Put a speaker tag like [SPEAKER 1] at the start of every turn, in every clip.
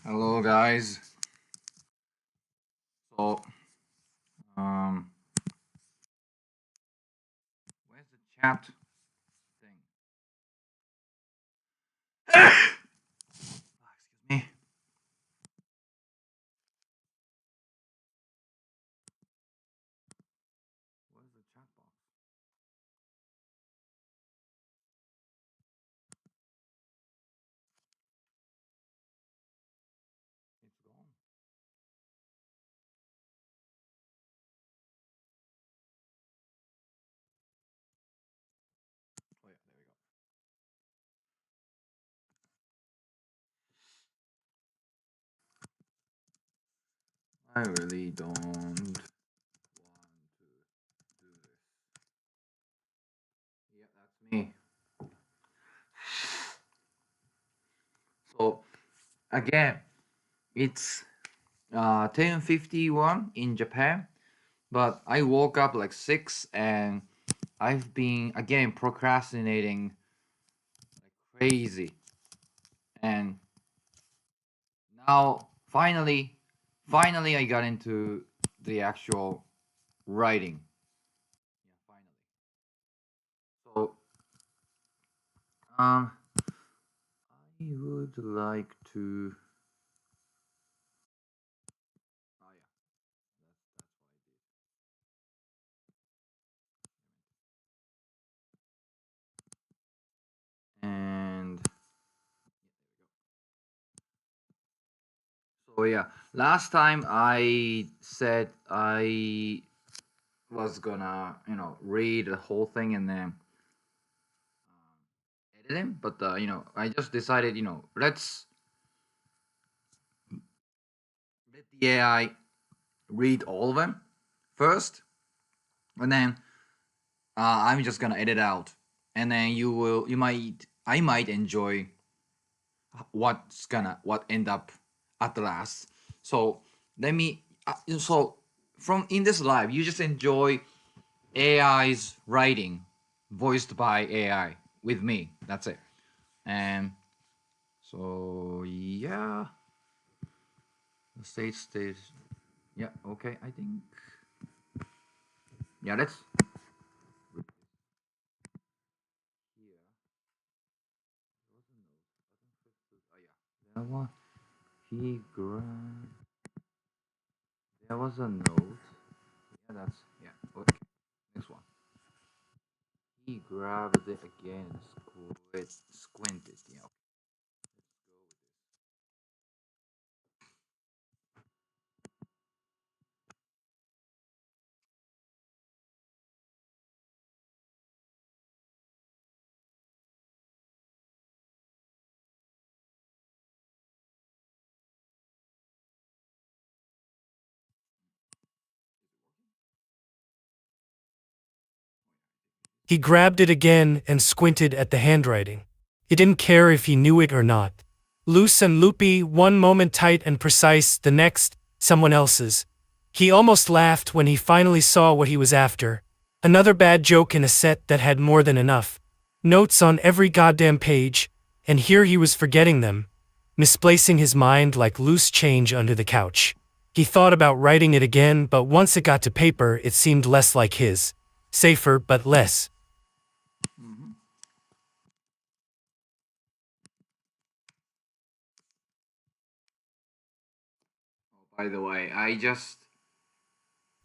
[SPEAKER 1] Hello, guys. So, um, where's the chat thing? Excuse me. Where's the chat box? It's gone. Oh yeah, there we go. I really don't want to do this. Yeah, that's me. So again, it's 10:51 in Japan, but I woke up like 6 and I've been again procrastinating like crazy. And now finally I got into the actual writing. Yeah, finally. So I would like to. Oh yeah, that's what I did. And so yeah, last time I said I was gonna read the whole thing and then edit it, but I just decided let the AI read all of them first, and then I'm just gonna edit out, and then I might enjoy what end up at the last. So let me. So from in this live, you just enjoy AI's writing, voiced by AI with me. That's it. And so yeah, the stage stays. Yeah. Okay. I think. Yeah. Let's. Here. Oh yeah. There was he grabbed. There was a note. Yeah. That's yeah. Okay. Next one. He grabbed it again and squinted. Yeah, okay.
[SPEAKER 2] He grabbed it again and squinted at the handwriting. He didn't care if he knew it or not. Loose and loopy, one moment tight and precise, the next, someone else's. He almost laughed when he finally saw what he was after. Another bad joke in a set that had more than enough. Notes on every goddamn page, and here he was forgetting them, misplacing his mind like loose change under the couch. He thought about writing it again, but once it got to paper, it seemed less like his. Safer, but less.
[SPEAKER 1] Mm-hmm. Oh, by the way, I just.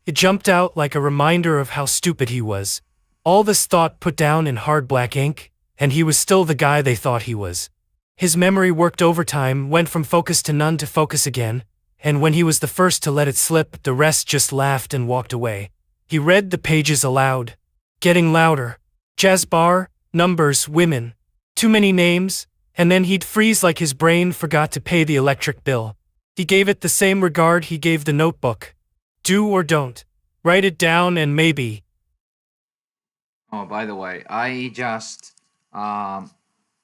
[SPEAKER 2] It jumped out like a reminder of how stupid he was. All this thought put down in hard black ink, and he was still the guy they thought he was. His memory worked overtime, went from focus to none to focus again, and when he was the first to let it slip, the rest just laughed and walked away. He read the pages aloud, getting louder. Jazz bar, numbers, women. Too many names, and then he'd freeze like his brain forgot to pay the electric bill. He gave it the same regard he gave the notebook. Do or don't. Write it down and maybe.
[SPEAKER 1] Oh, by the way, I just.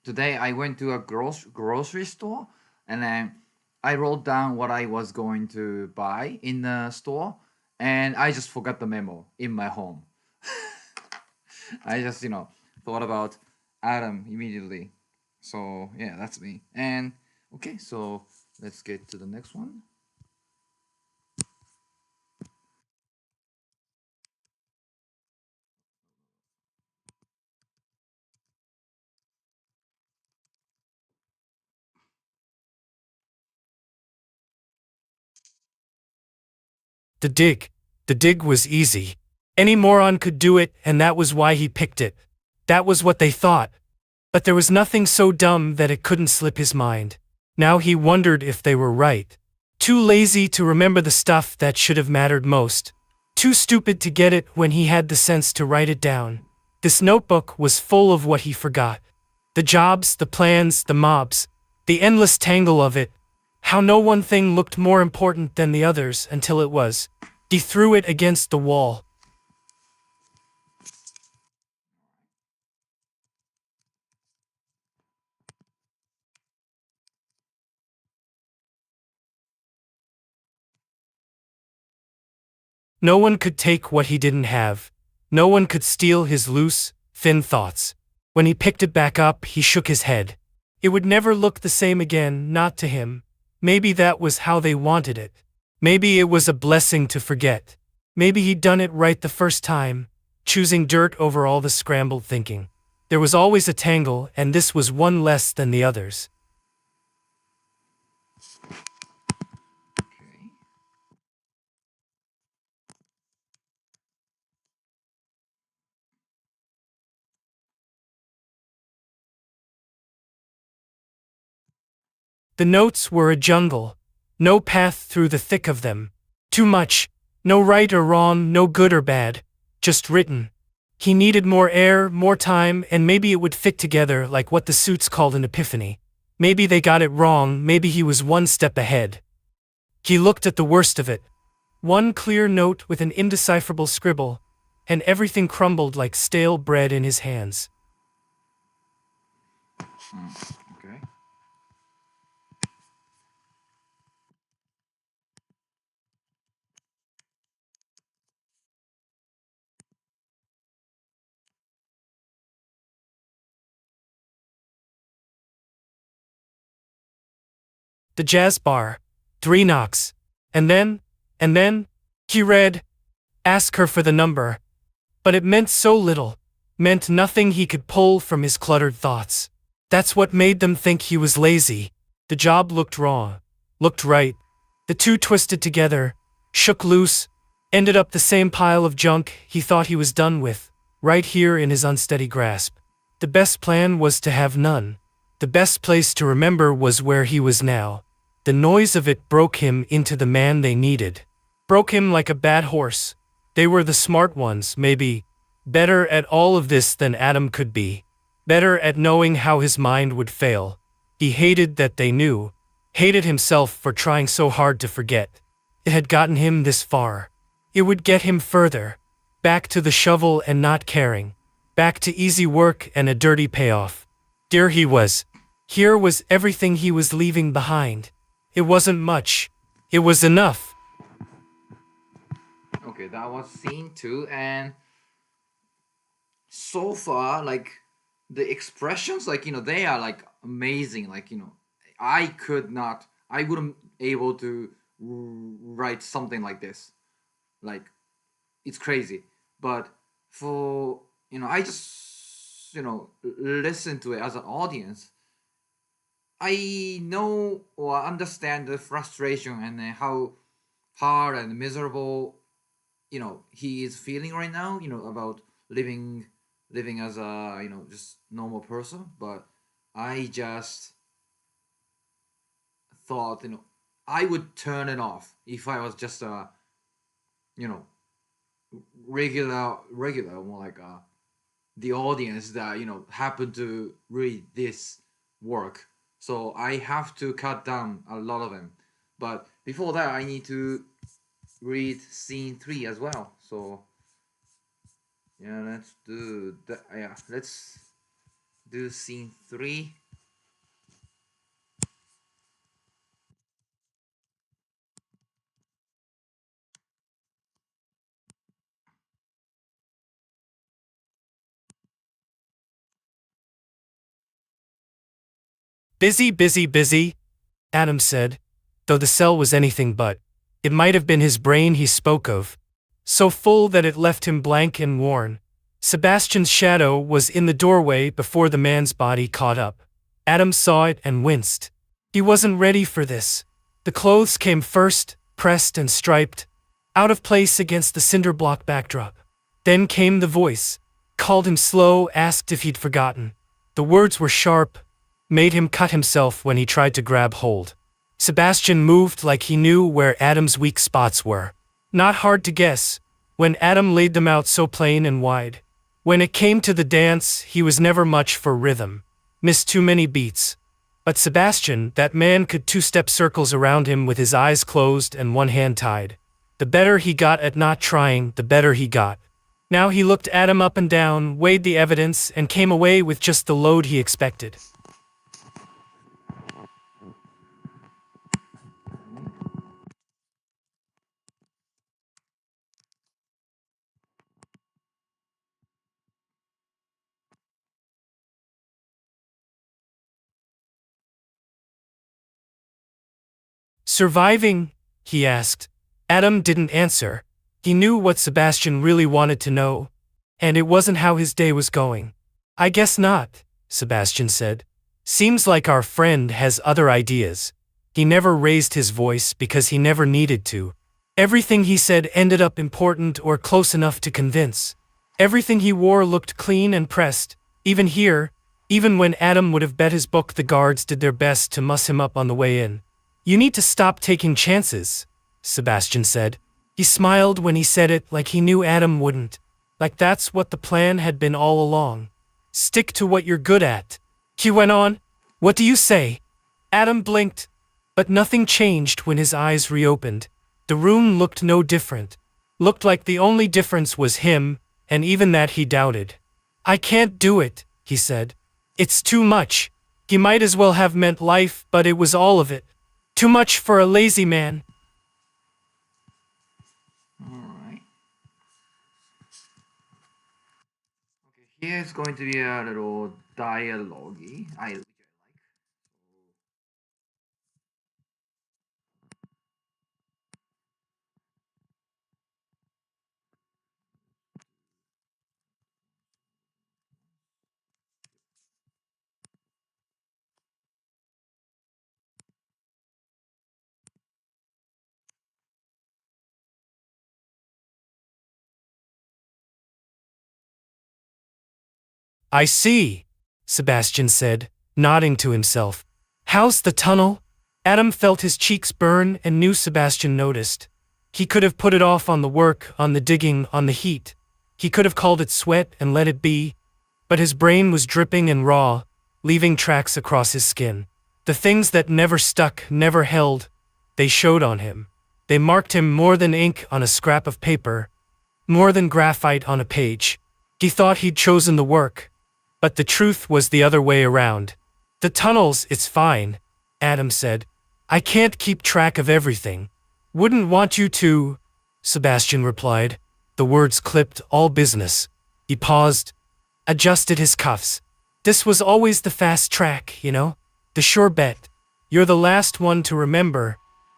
[SPEAKER 1] Today I went to a grocery store and then I wrote down what I was going to buy in the store and I just forgot the memo in my home. I just, thought about Adam immediately. So, yeah, that's me. And okay, so Let's get to the next one.
[SPEAKER 2] The dig. The dig was easy. Any moron could do it, and that was why he picked it. That was what they thought. But there was nothing so dumb that it couldn't slip his mind. Now he wondered if they were right. Too lazy to remember the stuff that should have mattered most. Too stupid to get it when he had the sense to write it down. This notebook was full of what he forgot. The jobs, the plans, the mobs, the endless tangle of it. How no one thing looked more important than the others until it was. He threw it against the wall. No one could take what he didn't have. No one could steal his loose, thin thoughts. When he picked it back up, he shook his head. It would never look the same again, not to him. Maybe that was how they wanted it. Maybe it was a blessing to forget. Maybe he'd done it right the first time, choosing dirt over all the scrambled thinking. There was always a tangle, and this was one less than the others.
[SPEAKER 1] Okay.
[SPEAKER 2] The notes were a jungle. No path through the thick of them. Too much. No right or wrong, no good or bad. Just written. He needed more air, more time, and maybe it would fit together like what the suits called an epiphany. Maybe they got it wrong, maybe he was one step ahead. He looked at the worst of it. One clear note with an indecipherable scribble, and everything crumbled like stale bread in his hands.
[SPEAKER 1] Okay.
[SPEAKER 2] The jazz bar. 3 knocks. And then, he read, "Ask her for the number." But it meant so little, meant nothing he could pull from his cluttered thoughts. That's what made them think he was lazy. The job looked wrong, looked right. The two twisted together, shook loose, ended up the same pile of junk he thought he was done with, right here in his unsteady grasp. The best plan was to have none. The best place to remember was where he was now. The noise of it broke him into the man they needed. Broke him like a bad horse. They were the smart ones, maybe. Better at all of this than Adam could be. Better at knowing how his mind would fail. He hated that they knew. Hated himself for trying so hard to forget. It had gotten him this far. It would get him further. Back to the shovel and not caring. Back to easy work and a dirty payoff. Here he was. Here was everything he was leaving behind. It wasn't much. It was enough.
[SPEAKER 1] Okay, that was scene two, and so far, like the expressions, like they are like amazing. Like I could not, I wouldn't able to write something like this. Like it's crazy, but for I just listen to it as an audience. I know or understand the frustration and how hard and miserable he is feeling right now, about living as a just normal person. But I just thought I would turn it off if I was just a you know regular more like the audience that happened to read this work. So I have to cut down a lot of them. But before that, I need to read scene three as well. So yeah, let's do that. Yeah, let's do scene three.
[SPEAKER 2] Busy, busy, busy, Adam said. though the cell was anything but. It might have been his brain he spoke of, so full that it left him blank and worn. Sebastian's shadow was in the doorway before the man's body caught up. Adam saw it and winced. He wasn't ready for this. The clothes came first, pressed and striped, out of place against the cinder block backdrop. Then came the voice, called him slow, asked if he'd forgotten. The words were sharp, made him cut himself when he tried to grab hold. Sebastian moved like he knew where Adam's weak spots were. Not hard to guess, when Adam laid them out so plain and wide. When it came to the dance, he was never much for rhythm. Missed too many beats. But Sebastian, that man could two-step circles around him with his eyes closed and one hand tied. The better he got at not trying, the better he got. Now he looked Adam up and down, weighed the evidence, and came away with just the load he expected. Surviving? He asked. Adam didn't answer. He knew what Sebastian really wanted to know, and it wasn't how his day was going. I guess not, Sebastian said. Seems like our friend has other ideas. He never raised his voice because he never needed to. Everything he said ended up important or close enough to convince. Everything he wore looked clean and pressed, even here, even when Adam would have bet his book the guards did their best to muss him up on the way in. You need to stop taking chances, Sebastian said. He smiled when he said it like he knew Adam wouldn't. Like that's what the plan had been all along. Stick to what you're good at. He went on. What do you say? Adam blinked, but nothing changed when his eyes reopened. The room looked no different. Looked like the only difference was him, and even that he doubted. I can't do it, he said. It's too much. He might as well have meant life, but it was all of it. Too much for a lazy man.
[SPEAKER 1] Alright. Okay, here is going to be a little dialogue.
[SPEAKER 2] I see, Sebastian said, nodding to himself. How's the tunnel? Adam felt his cheeks burn and knew Sebastian noticed. He could have put it off on the work, on the digging, on the heat. He could have called it sweat and let it be, but his brain was dripping and raw, leaving tracks across his skin. The things that never stuck, never held, they showed on him. They marked him more than ink on a scrap of paper, more than graphite on a page. He thought he'd chosen the work, but the truth was the other way around. The tunnels, it's fine, Adam said. I can't keep track of everything. Wouldn't want you to, Sebastian replied. The words clipped all business. He paused, adjusted his cuffs. This was always the fast track, you know? The sure bet. You're the last one to remember,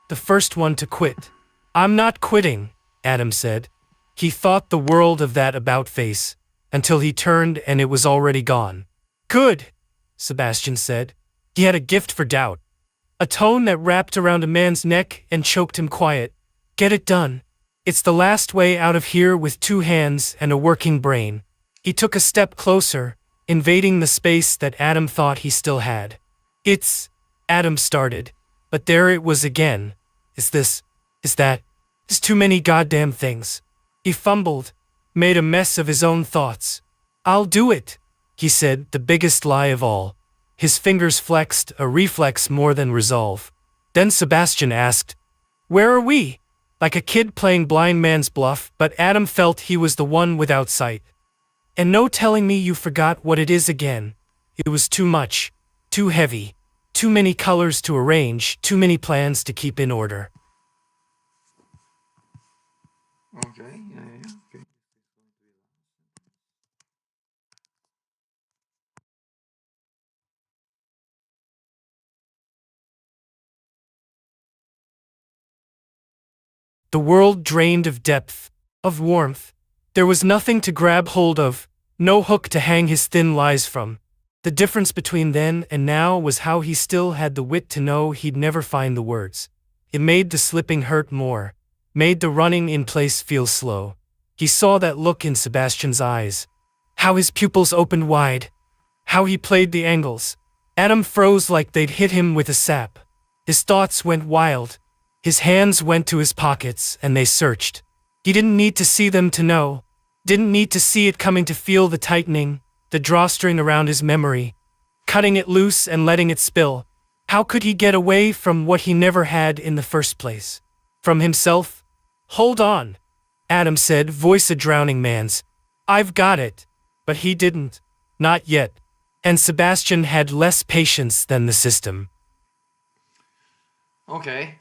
[SPEAKER 2] the first one to quit. I'm not quitting, Adam said. He thought the world of that about face, until he turned and it was already gone. Good, Sebastian said. He had a gift for doubt. A tone that wrapped around a man's neck and choked him quiet. Get it done. It's the last way out of here with 2 hands and a working brain. He took a step closer, invading the space that Adam thought he still had. Adam started, but there it was again. Is that, there's too many goddamn things. He fumbled, made a mess of his own thoughts. I'll do it, he said, the biggest lie of all. His fingers flexed, a reflex more than resolve. Then Sebastian asked, Where are we? Like a kid playing blind man's bluff, but Adam felt he was the one without sight. And no telling me you forgot what it is again. It was too much, too heavy, too many colors to arrange, too many plans to keep in order.
[SPEAKER 1] Okay, yeah. Okay.
[SPEAKER 2] The world drained of depth, of warmth. There was nothing to grab hold of, no hook to hang his thin lies from. The difference between then and now was how he still had the wit to know he'd never find the words. It made the slipping hurt more, made the running in place feel slow. He saw that look in Sebastian's eyes, how his pupils opened wide, how he played the angles. Adam froze like they'd hit him with a sap. His thoughts went wild. His hands went to his pockets and they searched. He didn't need to see them to know. Didn't need to see it coming to feel the tightening, the drawstring around his memory, cutting it loose and letting it spill. How could he get away from what he never had in the first place? From himself? Hold on, Adam said, voice a drowning man's. I've got it. But he didn't. Not yet. And Sebastian had less patience than the system.
[SPEAKER 1] Okay.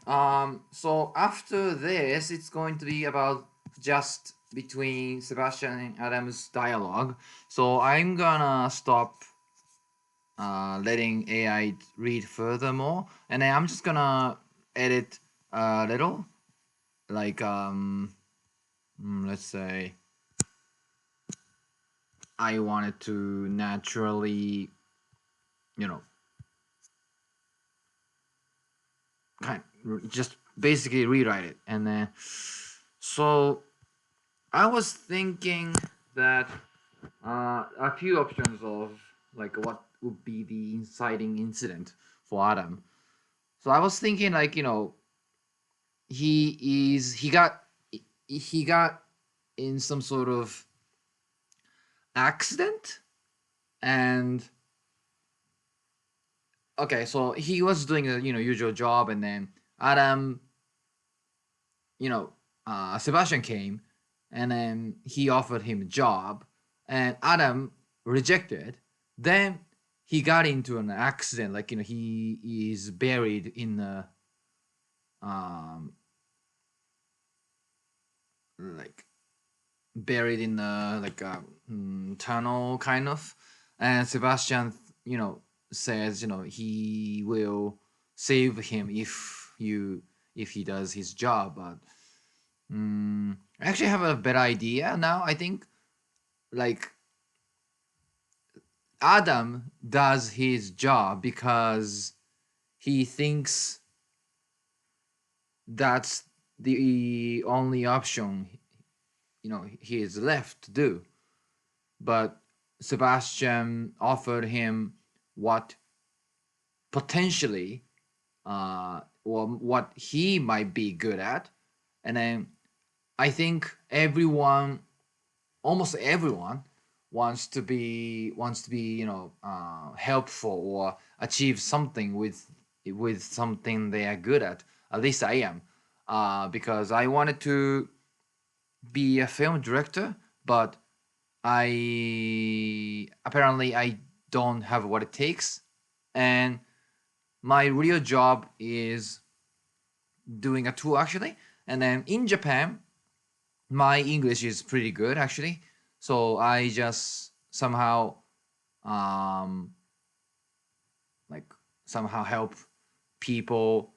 [SPEAKER 1] So after this, it's going to be about just between Sebastian and Adam's dialogue. So I'm gonna stop letting AI read furthermore, and then I'm just gonna edit a little, like let's say I wanted to naturally, you know, just basically rewrite it, and then so I was thinking that a few options of like what would be the inciting incident for Adam. So I was thinking like he got in some sort of accident, and okay, so he was doing a usual job, and then Adam, Sebastian came, and then he offered him a job, and Adam rejected. Then he got into an accident, like he is buried in a um like buried in a like a tunnel kind of, and Sebastian says he will save him if he does his job, but I actually have a better idea now. I think like Adam does his job because he thinks that's the only option he is left to do. But Sebastian offered him what potentially or what he might be good at, and then I think almost everyone wants to be helpful or achieve something with something they are good at. At least I am, because I wanted to be a film director, but I don't have what it takes, and my real job is doing a tour actually. And then in Japan, my English is pretty good actually, so I just um like somehow help people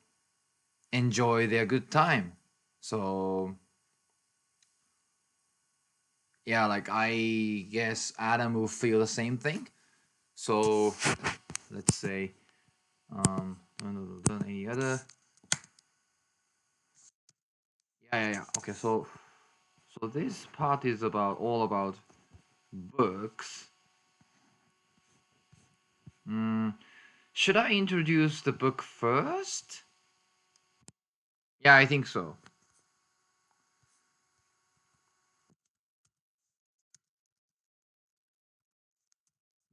[SPEAKER 1] enjoy their good time. So yeah, like I guess Adam will feel the same thing. So let's say any other. Yeah. Okay, so this part is all about books. Should I introduce the book first? Yeah, I think so.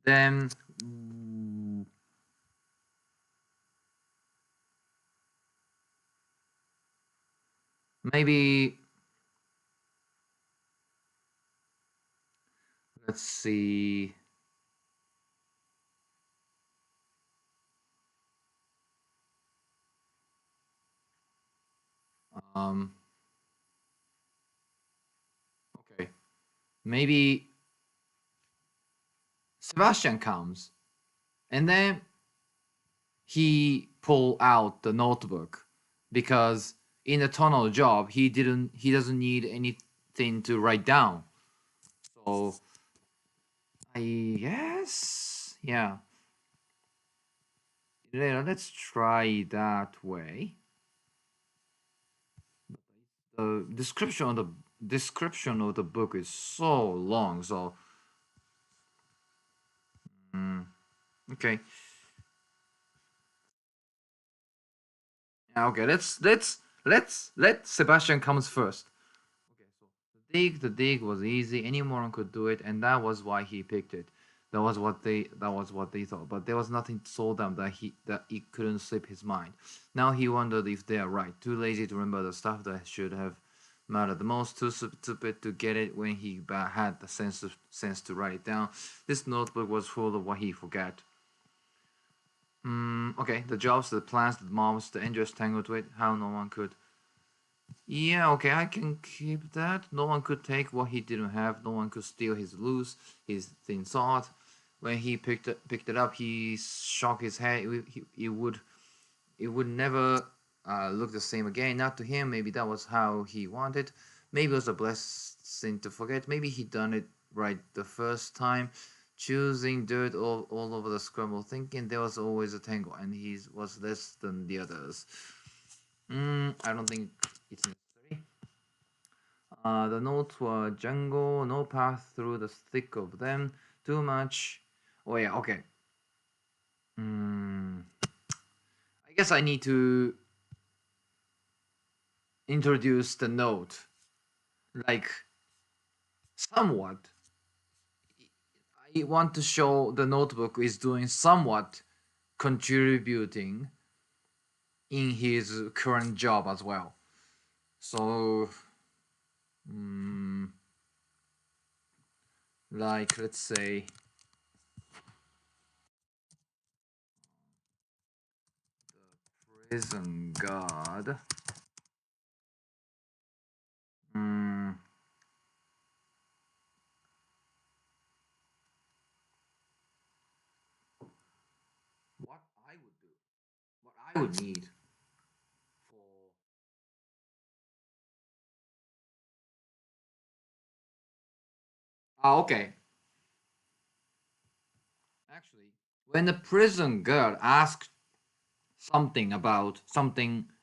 [SPEAKER 1] Then maybe let's see. Um, okay, maybe Sebastian comes, and then he pull out the notebook because in a tunnel job, he doesn't need anything to write down. So I guess, yeah. Yeah, let's try that way. The description of the book is so long, so okay. Yeah, okay, let Sebastian comes first. Okay, so the dig was easy. Any moron could do it, and that was why he picked it. That was what they thought. But there was nothing told them that he couldn't slip his mind. Now he wondered if they are right. Too lazy to remember the stuff that should have mattered the most. Too stupid to get it when he had the sense to write it down. This notebook was full of what he forgot. Okay, the jobs, the plans, the mobs, the injuries tangled with how no one could. Yeah, okay, I can keep that. No one could take what he didn't have. No one could steal his loose, his thin thought. When he picked it up, he shook his head. It would never look the same again. Not to him. Maybe that was how he wanted. Maybe it was a blessing to forget. Maybe he done it right the first time. Choosing dirt all over the scramble, thinking there was always a tangle, and he was less than the others. I don't think it's necessary. The notes were jungle, no path through the thick of them. Too much. Oh yeah, okay. I guess I need to introduce the note, like somewhat. I want to show the notebook is doing somewhat contributing in his current job as well. So, like, let's say prison guard. Mm, what I would do, what I would need for. Ah, okay. Actually, when the prison guard asked something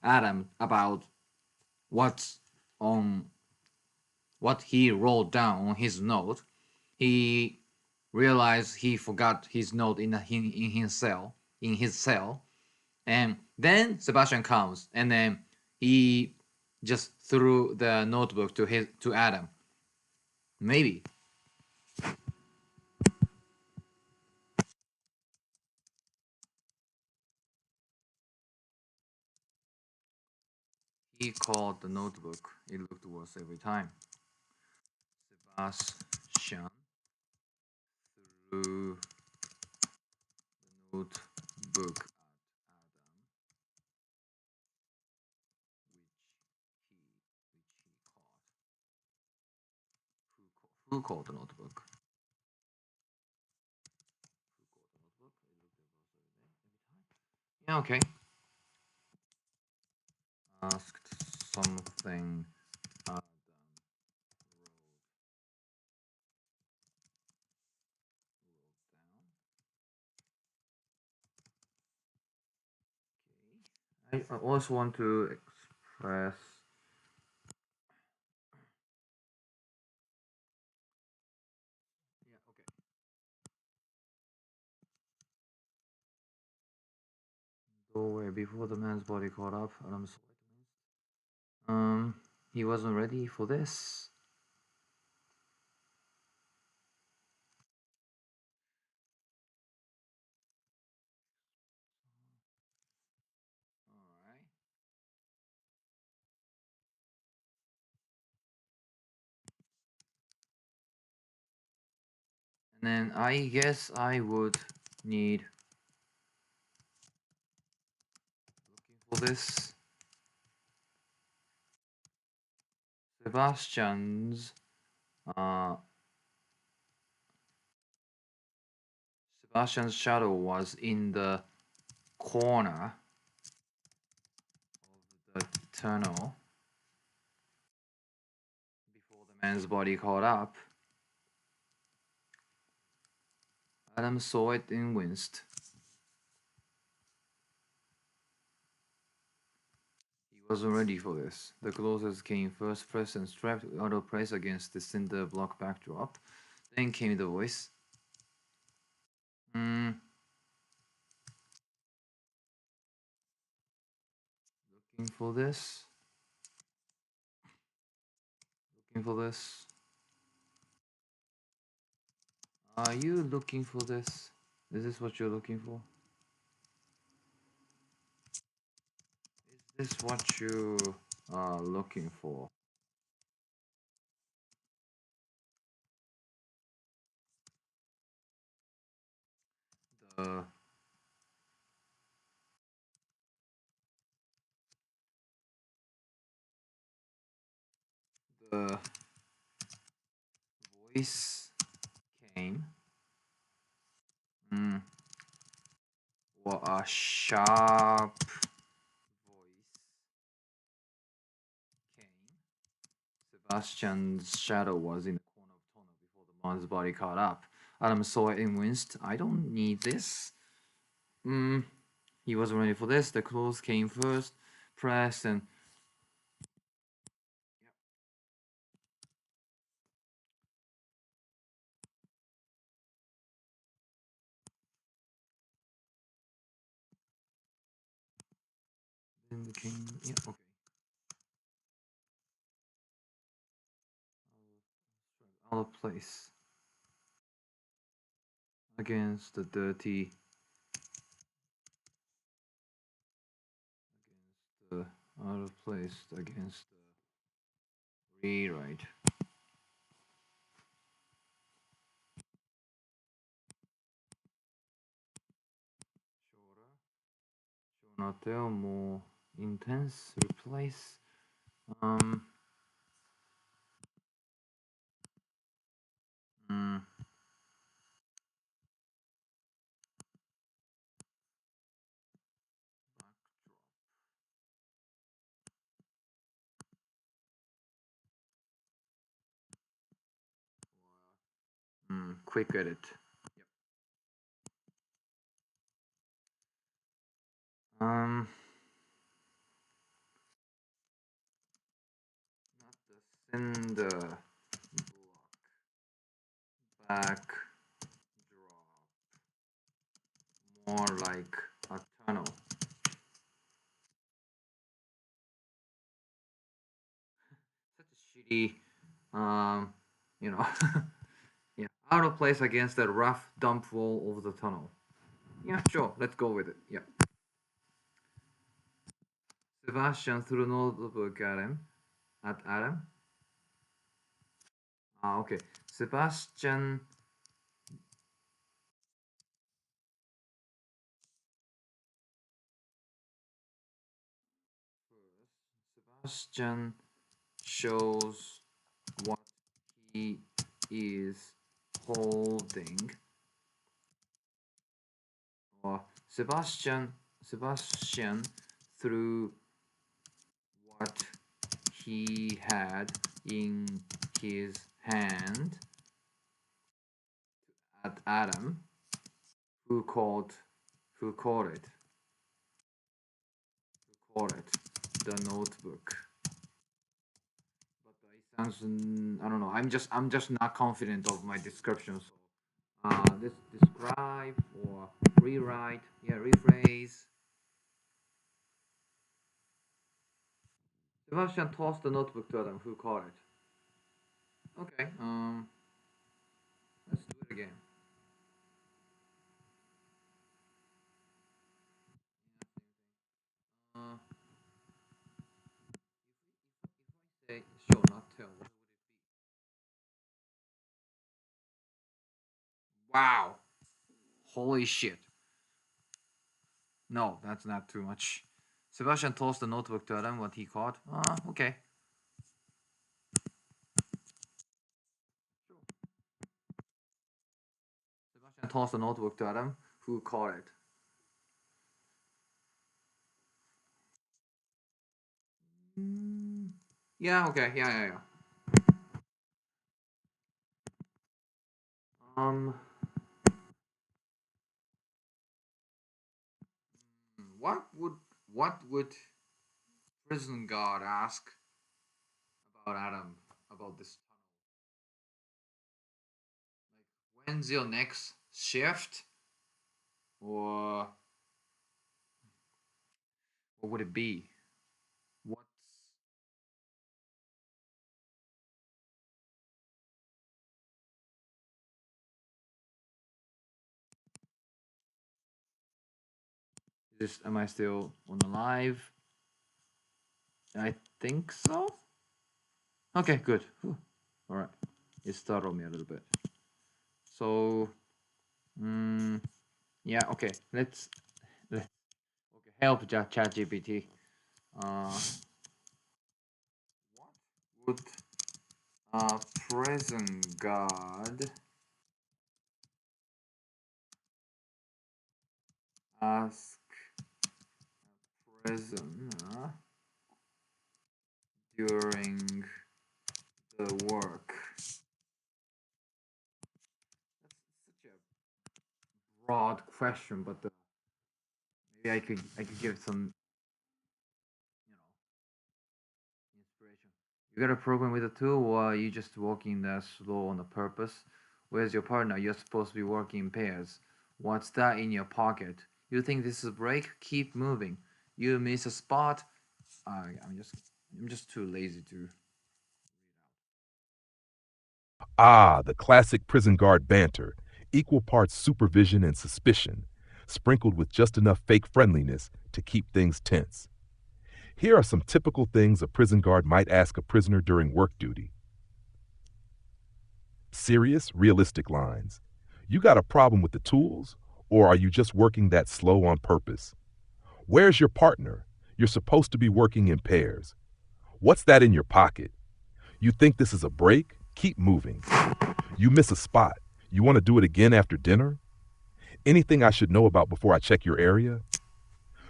[SPEAKER 1] Adam about what's on what he wrote down on his note, he realized he forgot his note in his cell, and then Sebastian comes, and then he just threw the notebook to Adam. Maybe he called the notebook. It looked worse every time. Sebastian threw the notebook at Adam, which he caught. Who called the notebook? Who called the notebook? It looked every time. Yeah, okay. Asked something Adam wrote down. Okay. I also want to express. Yeah, okay. Doorway before the man's body caught up. I'm sorry. He wasn't ready for this. All right. And then I guess I would need looking for this Sebastian's uh Sebastian's shadow was in the corner of the tunnel before the man's body caught up. Adam saw it and winced. He wasn't ready for this. The closest came first pressed and strapped out of place against the cinder block backdrop. Then came the voice. Hmm, looking for this? Looking for this? Are you looking for this? Is this what you're looking for? Is this what you are looking for? The the voice came. Mm, what a sharp voice came. Sebastian's shadow was in the corner of the tunnel before the man's body caught up. Adam saw it and winced. I don't need this. He wasn't ready for this. The clothes came first, pressed, and then came. Yeah, okay. Out of place against the dirty, against the out of place against the rewrite. Shorter, shorter, more intense. Replace. Um. Mm, backdrop. Quick edit. Yep. Um. Not the cinder block. Backdrop. More like a tunnel. Such a shitty, um, you know, yeah, out of place against the rough dump wall of the tunnel. Yeah, sure, let's go with it. Yeah. Sebastian threw a notebook at him. At Adam. Ah, okay. Sebastian. Sebastian shows what he is holding. Or Sebastian threw what he had in his hand at Adam, who called who called it the notebook. But it sounds I don't know. I'm just not confident of my description. So let's describe or rewrite. Yeah, rephrase. Sebastian tossed the notebook to Adam, who caught it. Okay. Let's do it again. Uh, if I say show not tell, what would it be? Wow. Holy shit. No, that's not too much. Sebastian tossed the notebook to Adam, what he caught. Okay. Sure. Sebastian tossed the notebook to Adam, who caught it. Mm, yeah. Okay. Yeah. Yeah. Yeah. Um. What would prison guard ask about Adam about this tunnel? Like, when's your next shift, or what would it be? What's this? Am I still on the live? I think so. Okay, good. Whew. All right. It startled me a little bit. So, mm, yeah. Okay. Let okay. Help Chat GPT. Uh, what would a prison guard ask prisoner during the work? That's such a broad question, but maybe I could give some inspiration. You got a program with a tool, or are you just walking that slow on a purpose? Where's your partner? You're supposed to be working in pairs. What's that in your pocket? You think this is a break? Keep moving. You miss a spot. I'm just I'm just too lazy to.
[SPEAKER 3] Ah, the classic prison guard banter, equal parts supervision and suspicion, sprinkled with just enough fake friendliness to keep things tense. Here are some typical things a prison guard might ask a prisoner during work duty. Serious, realistic lines. You got a problem with the tools, or are you just working that slow on purpose? Where's your partner? You're supposed to be working in pairs. What's that in your pocket? You think this is a break? Keep moving. You miss a spot. You want to do it again after dinner? Anything I should know about before I check your area?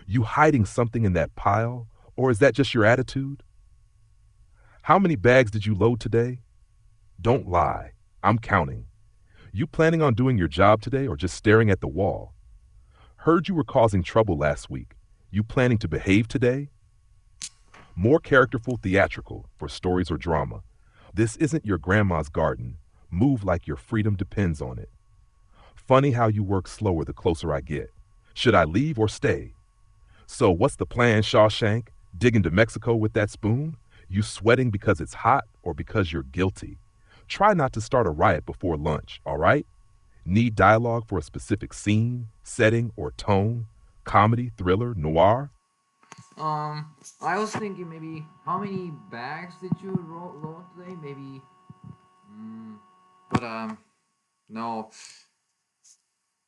[SPEAKER 3] You hiding something in that pile? Or is that just your attitude? How many bags did you load today? Don't lie. I'm counting. You planning on doing your job today or just staring at the wall? Heard you were causing trouble last week. You planning to behave today? More characterful theatrical for stories or drama. This isn't your grandma's garden. Move like your freedom depends on it. Funny how you work slower the closer I get. Should I leave or stay? So what's the plan, Shawshank? Dig into Mexico with that spoon? You sweating because it's hot or because you're guilty? Try not to start a riot before lunch, all right? Need dialogue for a specific scene, setting, or tone? Comedy, thriller, noir?
[SPEAKER 1] I was thinking maybe how many bags did you load today? Maybe, mm, but no,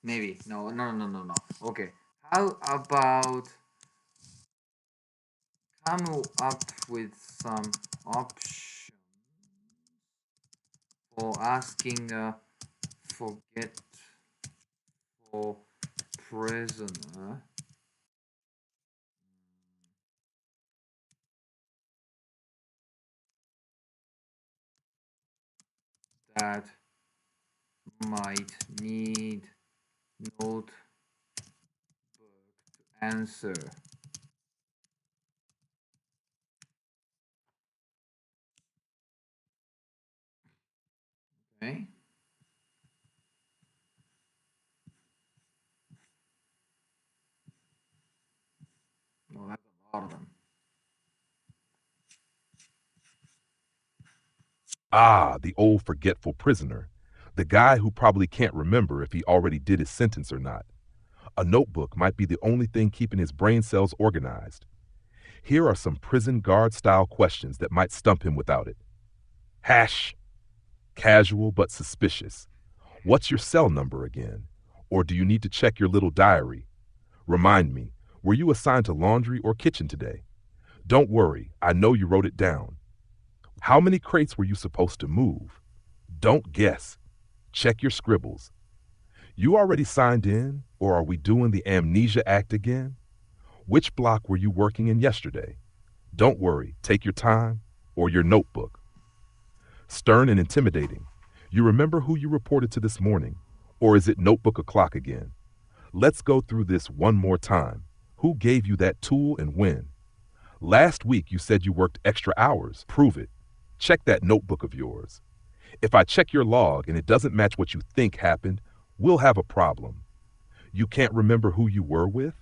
[SPEAKER 1] maybe no. Okay, how about come up with some options for asking a forgetful prisoner that might need notebook to answer. Okay, well that's a lot of them.
[SPEAKER 3] Ah, the old forgetful prisoner. The guy who probably can't remember if he already did his sentence or not. A notebook might be the only thing keeping his brain cells organized. Here are some prison guard style questions that might stump him without it. Hash, casual but suspicious. What's your cell number again? Or do you need to check your little diary? Remind me, were you assigned to laundry or kitchen today? Don't worry, I know you wrote it down. How many crates were you supposed to move? Don't guess. Check your scribbles. You already signed in, or are we doing the amnesia act again? Which block were you working in yesterday? Don't worry, take your time or your notebook. Stern and intimidating. You remember who you reported to this morning? Or is it notebook o'clock again? Let's go through this one more time. Who gave you that tool and when? Last week you said you worked extra hours. Prove it. Check that notebook of yours. If I check your log and it doesn't match what you think happened, we'll have a problem. You can't remember who you were with?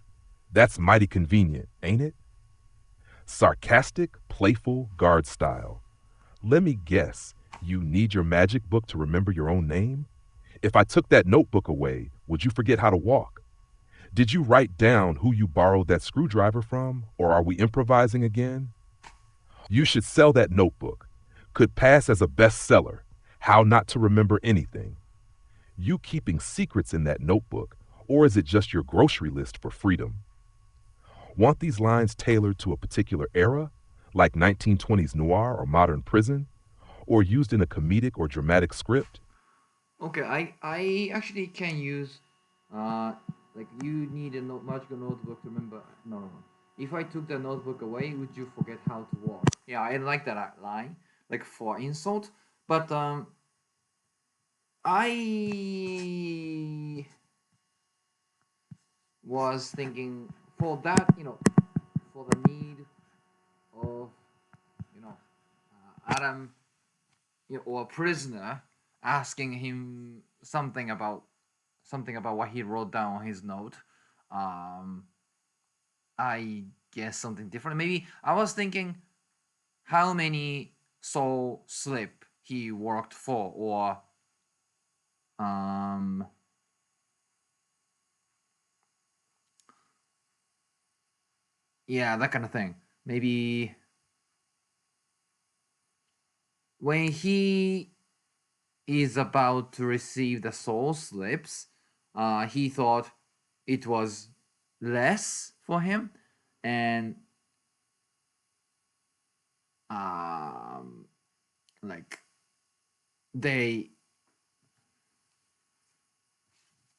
[SPEAKER 3] That's mighty convenient, ain't it? Sarcastic, playful, guard style. Let me guess, you need your magic book to remember your own name? If I took that notebook away, would you forget how to walk? Did you write down who you borrowed that screwdriver from, or are we improvising again? You should sell that notebook. Could pass as a bestseller. How not to remember anything. You keeping secrets in that notebook, or is it just your grocery list for freedom? Want these lines tailored to a particular era, like 1920s noir or modern prison, or used in a comedic or dramatic script?
[SPEAKER 1] Okay, I actually can use like you need a magical notebook to remember. No, no, no. If I took the notebook away, would you forget how to walk? Yeah, I like that line, like for insult. But I was thinking for that, for the need of, Adam, or a prisoner asking him something about what he wrote down on his note. Um, I guess something different. Maybe I was thinking how many soul slip he worked for, or um, yeah, that kind of thing. Maybe when he is about to receive the soul slips, he thought it was less for him, and um, like they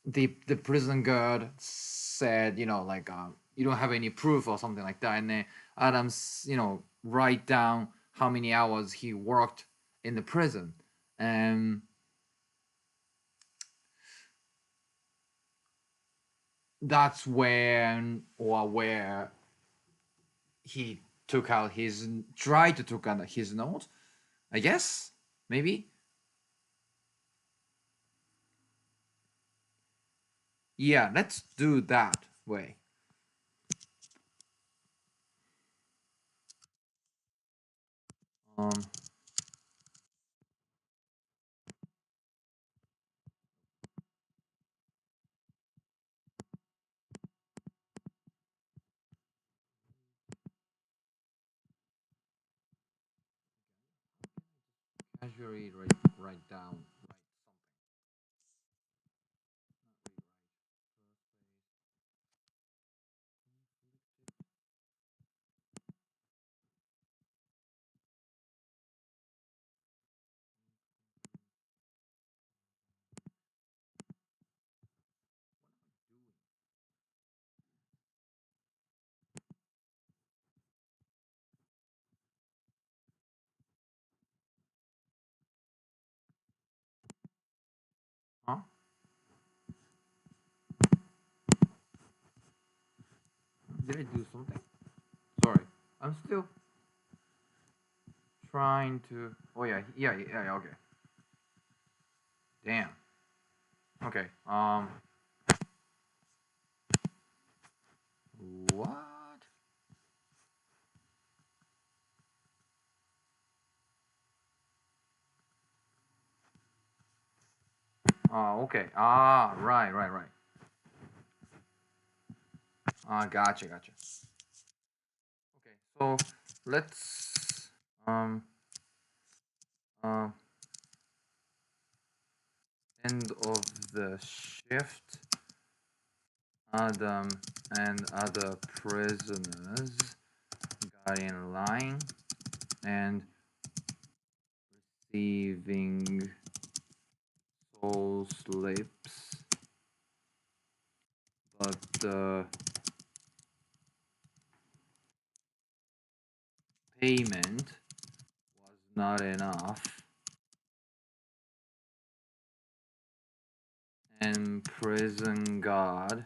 [SPEAKER 1] the prison guard said, like you don't have any proof or something like that, and then Adams, write down how many hours he worked in the prison, and that's where he took out his tried to took out his note, I guess, maybe. Yeah, let's do that way. um casually write down write huh. Did I do something? Sorry, I'm still trying to. Oh yeah, yeah, yeah, yeah. Okay. Damn. Okay. What? Oh, okay. Ah, right, right, right. Ah, gotcha, gotcha. Okay, so let's uh end of the shift. Adam and other prisoners got in line and receiving soul slips, but the payment was not enough, and prison guard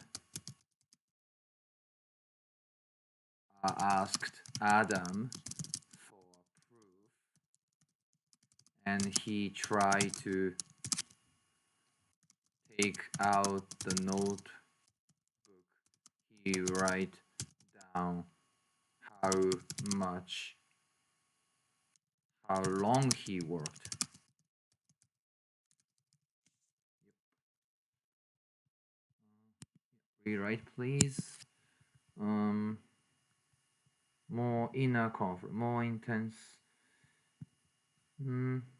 [SPEAKER 1] asked Adam for proof, and he tried to take out the notebook. He write down how much, how long he worked. Rewrite, please. More inner conflict, more intense.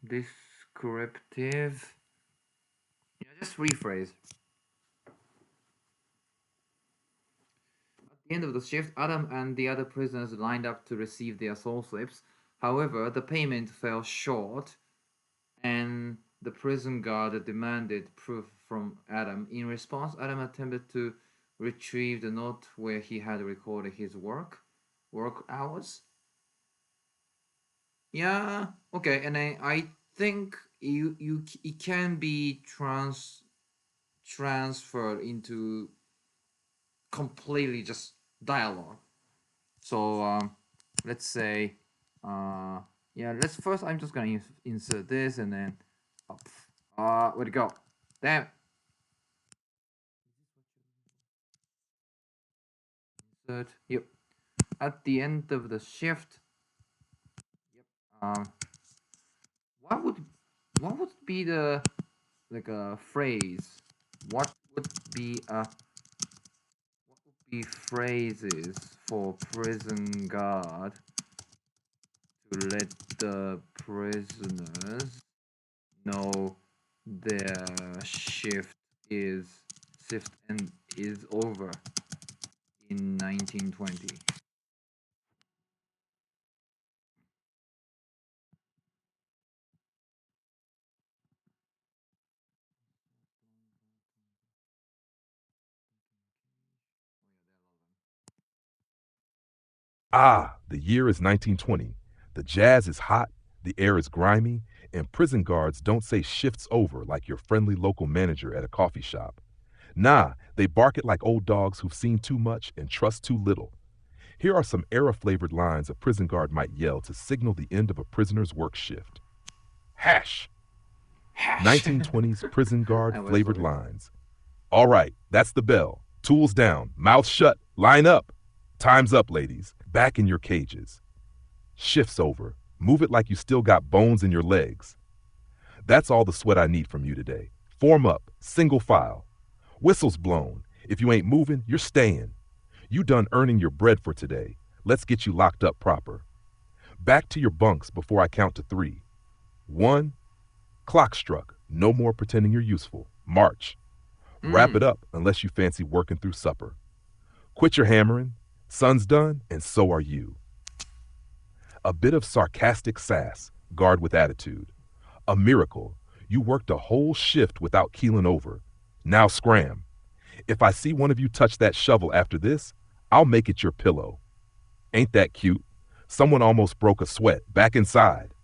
[SPEAKER 1] Descriptive. Yeah, just rephrase. At the end of the shift, Adam and the other prisoners lined up to receive their soul slips. However, the payment fell short, and the prison guard demanded proof from Adam. In response, Adam attempted to retrieve the note where he had recorded his work hours. Yeah, okay, and I think you it can be transferred into completely just dialogue. So let's say, yeah, let's first. I'm just gonna insert this and then up. Where'd it go? Damn. Insert. Yep. At the end of the shift. Yep. What would what would be the like a phrase? What would be a what would be phrases for prison guard to let the prisoners know their is shift and is over in 1920.
[SPEAKER 3] Ah, the year is 1920. The jazz is hot, the air is grimy, and prison guards don't say shift's over like your friendly local manager at a coffee shop. Nah, they bark it like old dogs who've seen too much and trust too little. Here are some era flavored lines a prison guard might yell to signal the end of a prisoner's work shift. Hash!
[SPEAKER 1] Hash.
[SPEAKER 3] 1920s prison guard
[SPEAKER 1] I was
[SPEAKER 3] flavored
[SPEAKER 1] sorry.
[SPEAKER 3] lines. All right, that's the bell. Tools down, mouth shut, line up. Time's up, ladies. Back in your cages. Shift's over. Move it like you still got bones in your legs. That's all the sweat I need from you today. Form up, single file. Whistle's blown. If you ain't moving, you're staying. You done earning your bread for today. Let's get you locked up proper. Back to your bunks before I count to 3. 1. Clock struck. No more pretending you're useful. March. Wrap it
[SPEAKER 1] Mm.
[SPEAKER 3] up unless you fancy working through supper. Quit your hammering. Sun's done, and so are you. A bit of sarcastic sass, guard with attitude. A miracle. You worked a whole shift without keeling over. Now scram. If I see one of you touch that shovel after this, I'll make it your pillow. Ain't that cute? Someone almost broke a sweat back inside.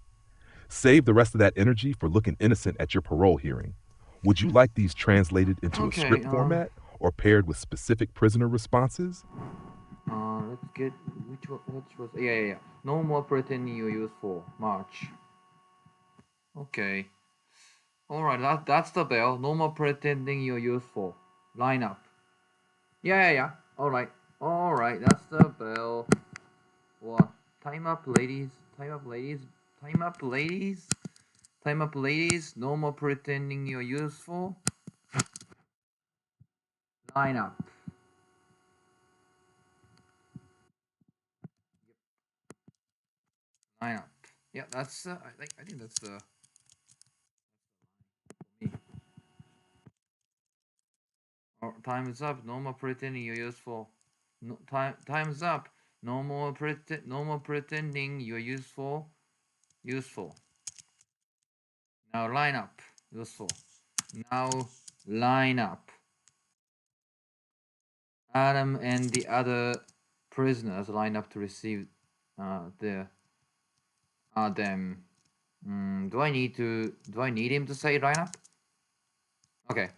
[SPEAKER 3] Save the rest of that energy for looking innocent at your parole hearing. Would you like these translated into a
[SPEAKER 1] Okay.
[SPEAKER 3] script format or paired with specific prisoner responses?
[SPEAKER 1] Let's get which was yeah. No more pretending you're useful. March. Okay. All right. That's the bell. No more pretending you're useful. Line up. Yeah. All right. All right. That's the bell. What? Time up, ladies. Time up, ladies. Time up, ladies. Time up, ladies. No more pretending you're useful. Line up. Line up. Yeah, that's. I think that's me. Oh, time is up. No more pretending you're useful. No, time's up. No more No more pretending you're useful. Useful. Now line up. Useful. Now line up. Adam and the other prisoners line up to receive their Then do I need him to say lineup? Okay.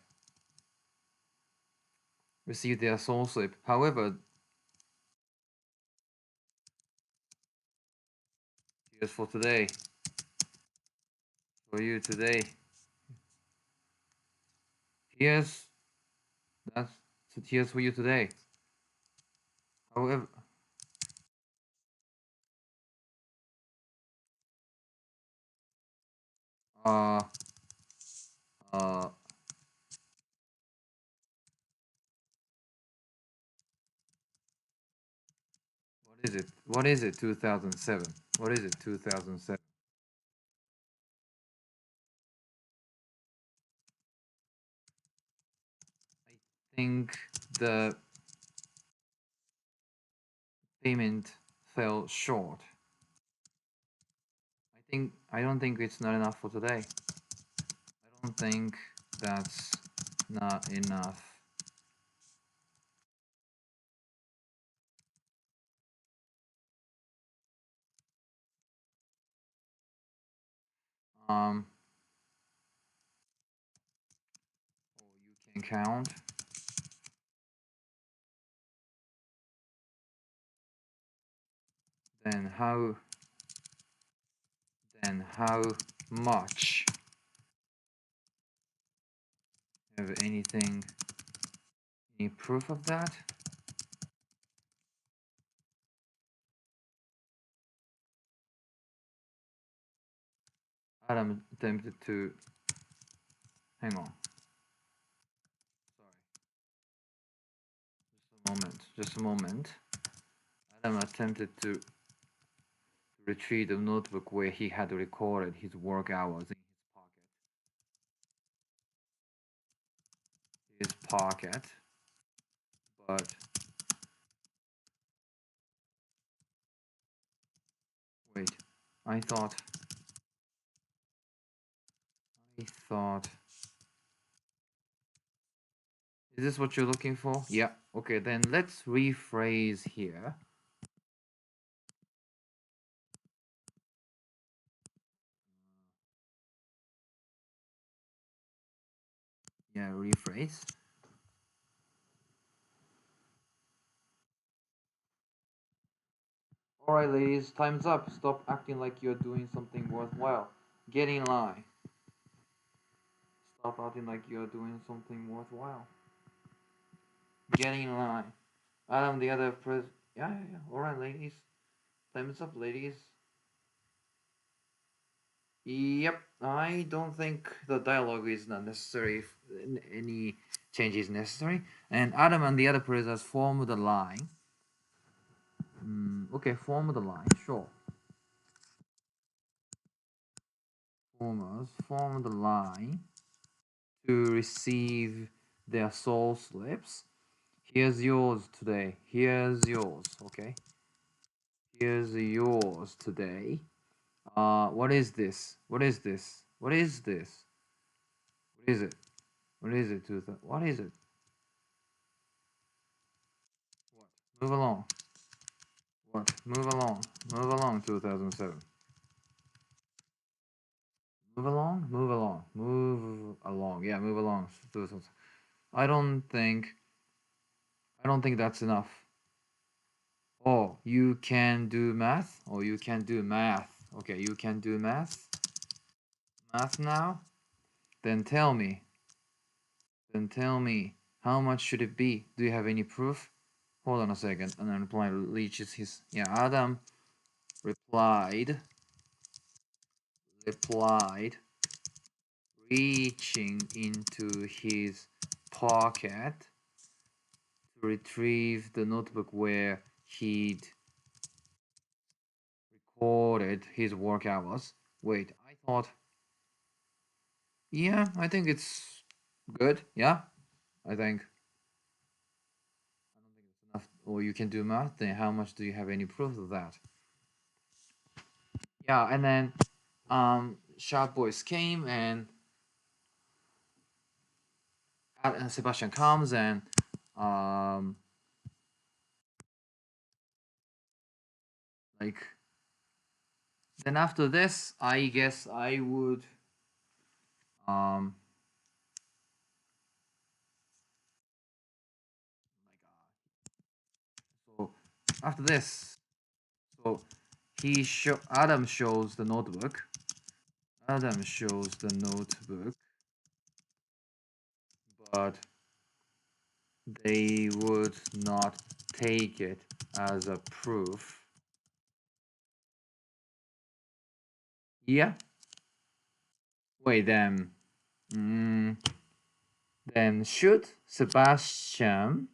[SPEAKER 1] Receive their soul slip. However, here's for today. For you today. Here's that's here's for you today. However, uh, uh, what is it? What is it? 2007. What is it? 2007. I think the payment fell short. I don't think it's not enough for today. I don't think that's not enough. Um, you can count. Then how? Then how much? Have anything? Any proof of that? Adam attempted to. Hang on. Sorry. Just a moment. Just a moment. Adam attempted to retrieve the notebook where he had recorded his work hours in his pocket. But wait, I thought. Is this what you're looking for? Yeah. Okay, then let's rephrase here. Yeah, rephrase. Alright, ladies, time's up. Stop acting like you're doing something worthwhile. Get in line. Stop acting like you're doing something worthwhile. Get in line. Adam, the other Yeah. Alright, ladies. Time's up, ladies. Yep, I don't think the dialogue is not necessary. If any change is necessary. And Adam and the other prisoners form the line. Okay, form the line, sure. Formers form the line to receive their soul slips. Here's yours today. Here's yours, okay? Here's yours today. What is this? What is this? What is this? What is it? What is it? What is it? What? Move along. What? Move along. Move along, 2007. Move along? Move along. Move along. Yeah, move along. 2007. I don't think that's enough. Oh, you can do math? Oh, you can do math. Okay, you can do math? Math now? Then tell me. Then tell me. How much should it be? Do you have any proof? Hold on a second. And then reply reaches his. Yeah, Adam replied. Reaching into his pocket to retrieve the notebook where he'd recorded his work hours. Wait, I thought. Yeah, I think it's good. Yeah, I think. I don't think it's enough. Or you can do math. Then how much do you have any proof of that? Yeah, and then Sharp Boys came and Sebastian comes and um, like Then after this, I guess I would um so after this, so Adam shows the notebook. Adam shows the notebook, but they would not take it as a proof. Yeah. Wait, mm, then should Sebastian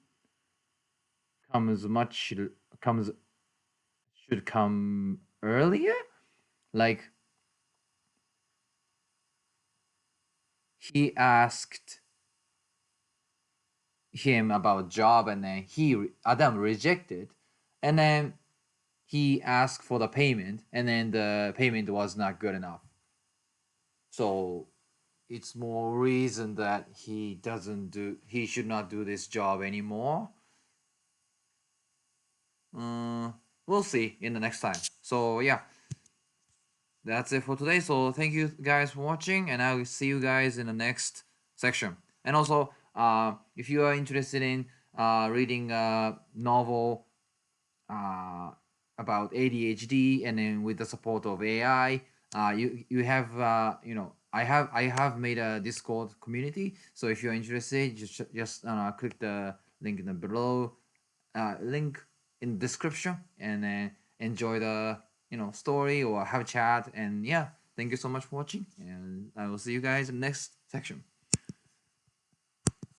[SPEAKER 1] comes much comes should come earlier? Like he asked him about job and then Adam rejected, and then he asked for the payment and then the payment was not good enough. So it's more reason that he should not do this job anymore. uh, we'll see in the next time. So yeah, that's it for today. So thank you guys for watching, and I will see you guys in the next section. And also, if you are interested in reading a novel uh, about ADHD, and then with the support of AI, you have I have made a Discord community. So if you're interested, just click the link in the below, link in the description, and then enjoy the story or have a chat. And yeah, thank you so much for watching, and I will see you guys in the next section.